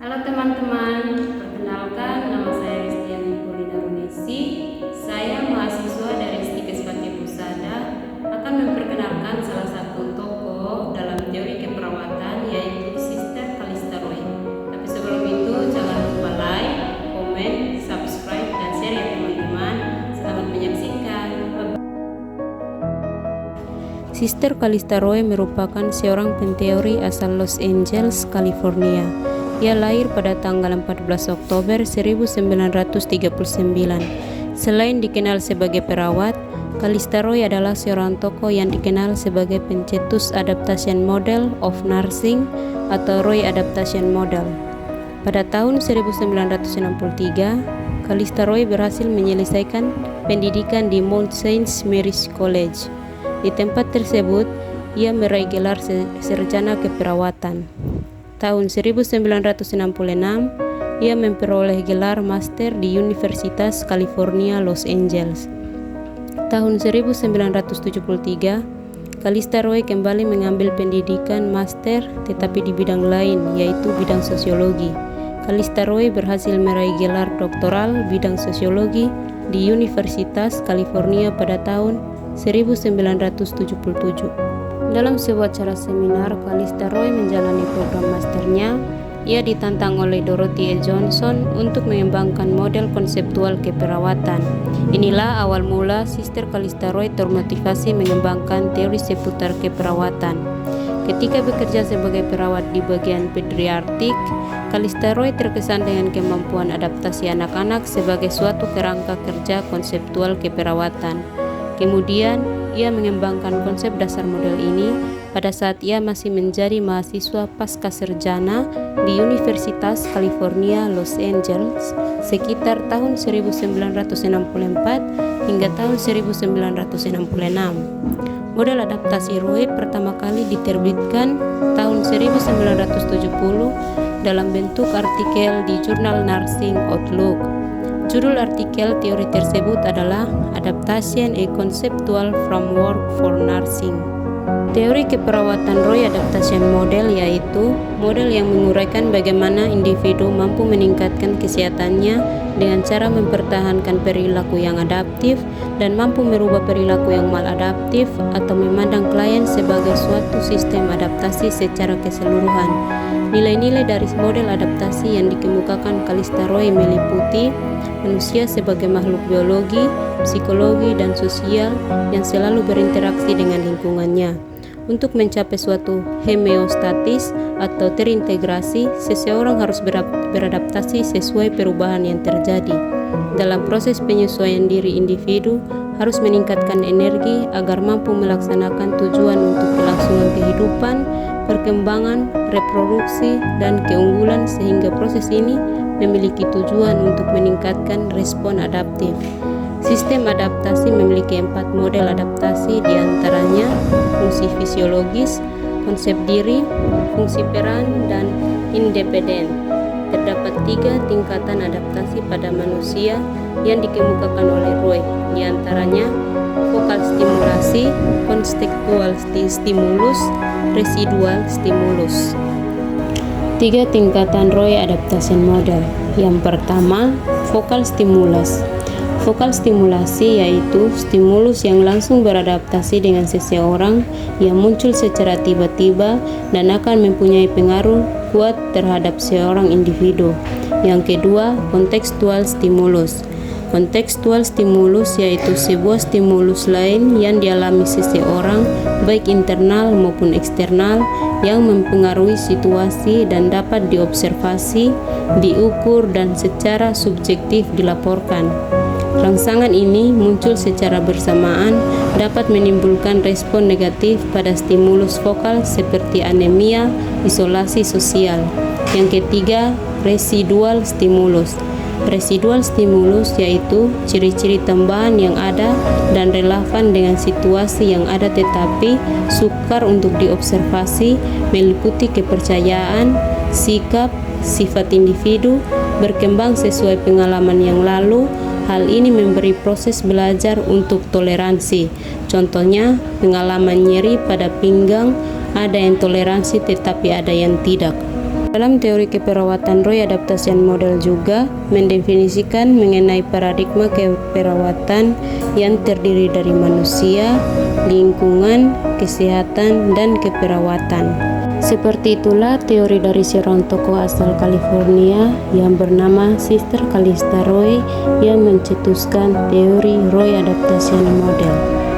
Halo teman-teman, perkenalkan nama saya Ristiani Polina Runesi. Saya mahasiswa dari Stikes Pake Pusada akan memperkenalkan salah satu tokoh dalam teori keperawatan yaitu Sister Calista Roy. Tapi sebelum itu jangan lupa like, komen, subscribe, dan share ya teman-teman. Selamat menyaksikan. Sister Calista Roy merupakan seorang penteori asal Los Angeles, California. Ia lahir pada tanggal 14 Oktober 1939. Selain dikenal sebagai perawat, Calista Roy adalah seorang tokoh yang dikenal sebagai pencetus Adaptation Model of Nursing atau Roy Adaptation Model. Pada tahun 1963, Calista Roy berhasil menyelesaikan pendidikan di Mount Saint Mary's College. Di tempat tersebut, ia meraih gelar sarjana keperawatan. Tahun 1966, ia memperoleh gelar master di Universitas California Los Angeles. Tahun 1973, Calista Roy kembali mengambil pendidikan master tetapi di bidang lain, yaitu bidang sosiologi. Calista Roy berhasil meraih gelar doktoral bidang sosiologi di Universitas California pada tahun 1977. Dalam sebuah acara seminar, Calista Roy menjalani program masternya. Ia ditantang oleh Dorothy E. Johnson untuk mengembangkan model konseptual keperawatan. Inilah awal mula Sister Calista Roy termotivasi mengembangkan teori seputar keperawatan. Ketika bekerja sebagai perawat di bagian pediatrik, Calista Roy terkesan dengan kemampuan adaptasi anak-anak sebagai suatu kerangka kerja konseptual keperawatan. Kemudian, ia mengembangkan konsep dasar model ini pada saat ia masih menjadi mahasiswa pasca sarjana di Universitas California Los Angeles sekitar tahun 1964 hingga tahun 1966. Model adaptasi Roy pertama kali diterbitkan tahun 1970 dalam bentuk artikel di jurnal Nursing Outlook. Judul artikel teori tersebut adalah Adaptation a Conceptual Framework for Nursing. Teori keperawatan Roy Adaptation Model yaitu model yang menguraikan bagaimana individu mampu meningkatkan kesehatannya dengan cara mempertahankan perilaku yang adaptif dan mampu merubah perilaku yang maladaptif atau memandang klien sebagai suatu sistem adaptasi secara keseluruhan. Nilai-nilai dari model adaptasi yang dikemukakan Calista Roy meliputi manusia sebagai makhluk biologi, psikologi, dan sosial yang selalu berinteraksi dengan lingkungannya. Untuk mencapai suatu homeostatis atau terintegrasi, seseorang harus beradaptasi sesuai perubahan yang terjadi. Dalam proses penyesuaian diri, individu harus meningkatkan energi agar mampu melaksanakan tujuan untuk kelangsungan kehidupan, perkembangan, reproduksi, dan keunggulan sehingga proses ini memiliki tujuan untuk meningkatkan respon adaptif. Sistem adaptasi memiliki 4 model adaptasi, diantaranya fungsi fisiologis, konsep diri, fungsi peran, dan independen. Terdapat 3 tingkatan adaptasi pada manusia yang dikemukakan oleh Roy, diantaranya vokal stimulasi, kontekstual stimulus, residual stimulus. 3 tingkatan Roy Adaptation Model. Yang pertama, vokal stimulus. Vokal stimulasi yaitu stimulus yang langsung beradaptasi dengan seseorang yang muncul secara tiba-tiba dan akan mempunyai pengaruh kuat terhadap seorang individu. Yang kedua, kontekstual stimulus. Kontekstual stimulus yaitu sebuah stimulus lain yang dialami seseorang, baik internal maupun eksternal, yang mempengaruhi situasi dan dapat diobservasi, diukur, dan secara subjektif dilaporkan. Rangsangan ini muncul secara bersamaan dapat menimbulkan respon negatif pada stimulus vokal seperti anemia, isolasi sosial. Yang ketiga, residual stimulus. Residual stimulus yaitu ciri-ciri tambahan yang ada dan relevan dengan situasi yang ada tetapi sukar untuk diobservasi, meliputi kepercayaan, sikap, sifat individu, berkembang sesuai pengalaman yang lalu. Hal ini memberi proses belajar untuk toleransi. Contohnya, pengalaman nyeri pada pinggang, ada yang toleransi tetapi ada yang tidak. Dalam teori keperawatan Roy Adaptation Model juga mendefinisikan mengenai paradigma keperawatan yang terdiri dari manusia, lingkungan, kesehatan, dan keperawatan. Seperti itulah teori dari seorang tokoh asal California yang bernama Sister Calista Roy yang mencetuskan teori Roy Adaptation Model.